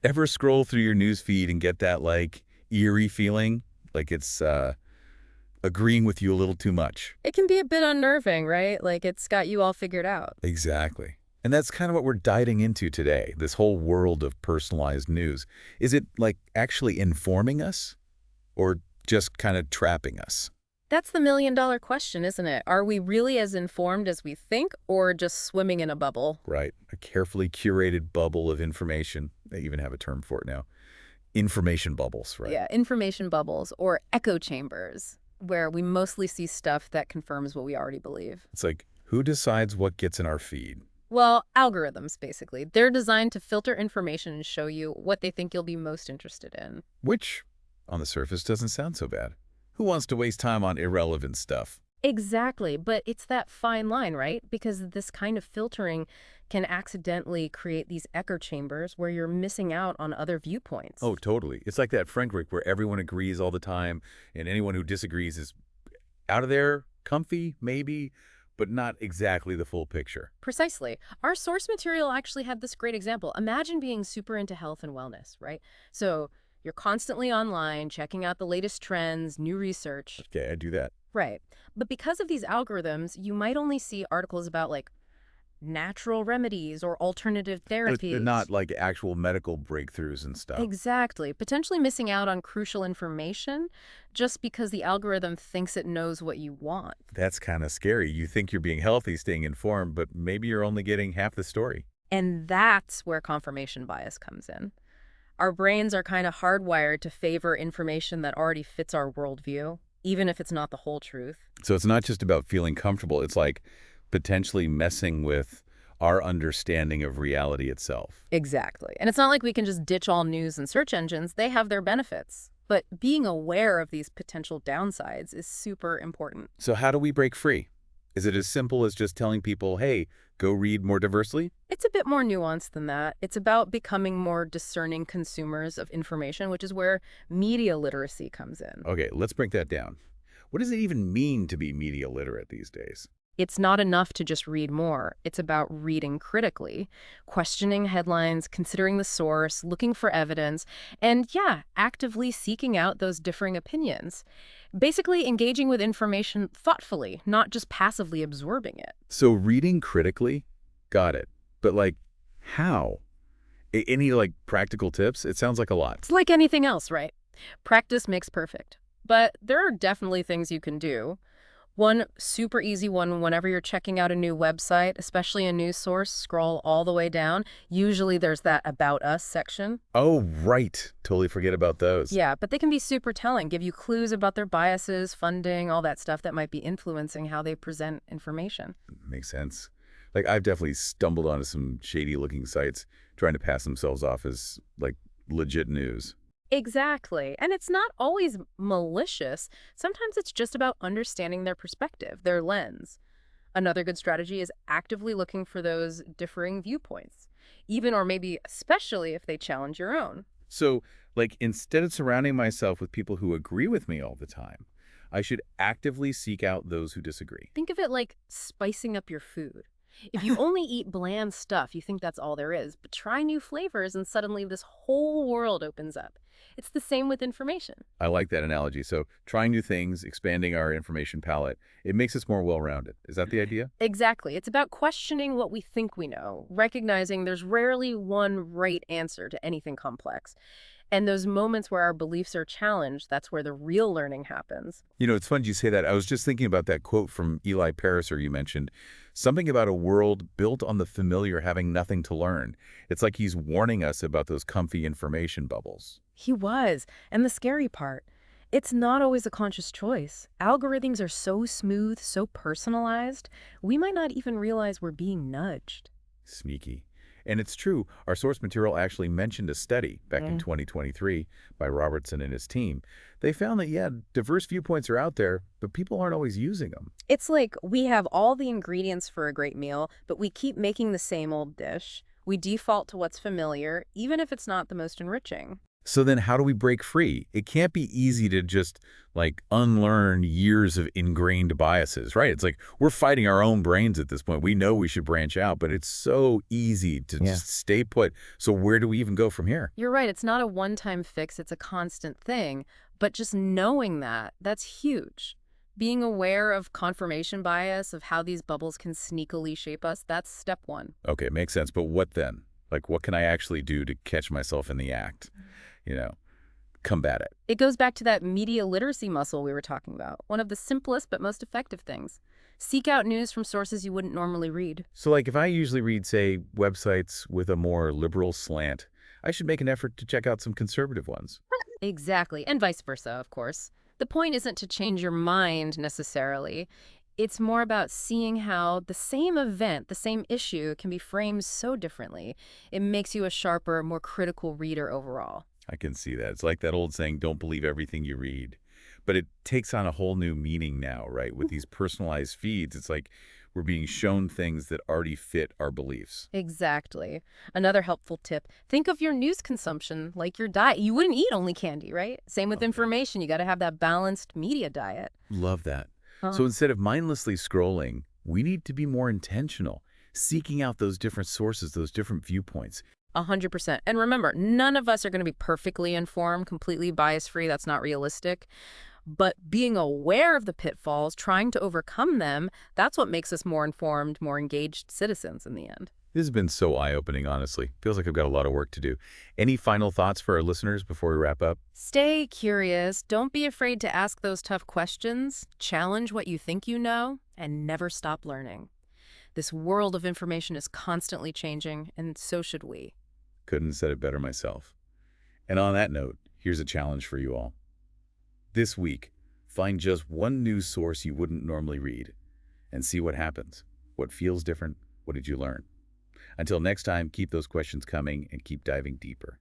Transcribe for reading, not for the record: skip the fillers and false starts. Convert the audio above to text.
Ever scroll through your news feed and get that, like, eerie feeling? Like it's agreeing with you a little too much? It can be a bit unnerving, right? Like it's got you all figured out. Exactly. And that's kind of what we're diving into today, this whole world of personalized news. Is it, like, actually informing us or just kind of trapping us? That's the million-dollar question, isn't it? Are we really as informed as we think, or just swimming in a bubble? Right. A carefully curated bubble of information. They even have a term for it now. Information bubbles, right? Yeah, information bubbles or echo chambers, where we mostly see stuff that confirms what we already believe. It's like, who decides what gets in our feed? Well, algorithms, basically. They're designed to filter information and show you what they think you'll be most interested in. Which, on the surface, doesn't sound so bad. Who wants to waste time on irrelevant stuff? Exactly, but it's that fine line, right? Because this kind of filtering can accidentally create these echo chambers where you're missing out on other viewpoints. Oh, totally. It's like that friend group where everyone agrees all the time, and anyone who disagrees is out of there, comfy, maybe, but not exactly the full picture. Precisely. Our source material actually had this great example. Imagine being super into health and wellness, right? So you're constantly online, checking out the latest trends, new research. Okay, I do that. Right. But because of these algorithms, you might only see articles about like natural remedies or alternative They're therapies. not like actual medical breakthroughs and stuff. Exactly. Potentially missing out on crucial information just because the algorithm thinks it knows what you want. That's kind of scary. You think you're being healthy, staying informed, but maybe you're only getting half the story. And that's where confirmation bias comes in. Our brains are kind of hardwired to favor information that already fits our worldview, even if it's not the whole truth. So it's not just about feeling comfortable. It's like potentially messing with our understanding of reality itself. Exactly. And it's not like we can just ditch all news and search engines. They have their benefits. But being aware of these potential downsides is super important. So how do we break free? Is it as simple as just telling people, hey, go read more diversely? It's a bit more nuanced than that. It's about becoming more discerning consumers of information, which is where media literacy comes in. Okay, let's break that down. What does it even mean to be media literate these days? It's not enough to just read more. It's about reading critically, questioning headlines, considering the source, looking for evidence, and yeah, actively seeking out those differing opinions. Basically engaging with information thoughtfully, not just passively absorbing it. So reading critically, got it. But like, how? Any like practical tips? It sounds like a lot. It's like anything else, right? Practice makes perfect. But there are definitely things you can do. One super easy one, whenever you're checking out a new website, especially a news source, scroll all the way down. Usually there's that About Us section. Oh, right. Totally forget about those. Yeah, but they can be super telling, give you clues about their biases, funding, all that stuff that might be influencing how they present information. Makes sense. Like, I've definitely stumbled onto some shady looking sites trying to pass themselves off as like legit news. Exactly. And it's not always malicious. Sometimes it's just about understanding their perspective, their lens. Another good strategy is actively looking for those differing viewpoints, even or maybe especially if they challenge your own. So, like, instead of surrounding myself with people who agree with me all the time, I should actively seek out those who disagree. Think of it like spicing up your food. If you only eat bland stuff, you think that's all there is, but try new flavors and suddenly this whole world opens up. It's the same with information. I like that analogy. So, trying new things, expanding our information palette, it makes us more well-rounded. Is that the idea? Exactly. It's about questioning what we think we know, recognizing there's rarely one right answer to anything complex. And those moments where our beliefs are challenged, that's where the real learning happens. You know, it's funny you say that. I was just thinking about that quote from Eli Pariser you mentioned. Something about a world built on the familiar having nothing to learn. It's like he's warning us about those comfy information bubbles. He was. And the scary part, it's not always a conscious choice. Algorithms are so smooth, so personalized, we might not even realize we're being nudged. Sneaky. And it's true, our source material actually mentioned a study back in 2023 by Robertson and his team. They found that, yeah, diverse viewpoints are out there, but people aren't always using them. It's like we have all the ingredients for a great meal, but we keep making the same old dish. We default to what's familiar, even if it's not the most enriching. So then how do we break free? It can't be easy to just, like, unlearn years of ingrained biases, right? It's like we're fighting our own brains at this point. We know we should branch out, but it's so easy to Yeah. just stay put. So where do we even go from here? You're right, it's not a one-time fix, it's a constant thing. But just knowing that, that's huge. Being aware of confirmation bias, of how these bubbles can sneakily shape us, that's step one. Okay, makes sense. But what then? Like, what can I actually do to catch myself in the act? You know, combat it. It goes back to that media literacy muscle we were talking about, one of the simplest but most effective things. Seek out news from sources you wouldn't normally read. So, like, if I usually read, say, websites with a more liberal slant, I should make an effort to check out some conservative ones. Exactly, and vice versa, of course. The point isn't to change your mind necessarily. It's more about seeing how the same event, the same issue, can be framed so differently. It makes you a sharper, more critical reader overall. I can see that. It's like that old saying, don't believe everything you read. But it takes on a whole new meaning now, right? With these personalized feeds, it's like we're being shown things that already fit our beliefs. Exactly. Another helpful tip, think of your news consumption like your diet. You wouldn't eat only candy, right? Same with Okay. information. You got to have that balanced media diet. Love that. Uh, So instead of mindlessly scrolling, we need to be more intentional, seeking out those different sources, those different viewpoints. 100%. And remember, none of us are going to be perfectly informed, completely bias-free. That's not realistic. But being aware of the pitfalls, trying to overcome them, that's what makes us more informed, more engaged citizens in the end. This has been so eye-opening, honestly. Feels like I've got a lot of work to do. Any final thoughts for our listeners before we wrap up? Stay curious. Don't be afraid to ask those tough questions. Challenge what you think you know, and never stop learning. This world of information is constantly changing, and so should we. Couldn't have said it better myself. And on that note, here's a challenge for you all. This week, find just one news source you wouldn't normally read and see what happens. What feels different? What did you learn? Until next time, keep those questions coming and keep diving deeper.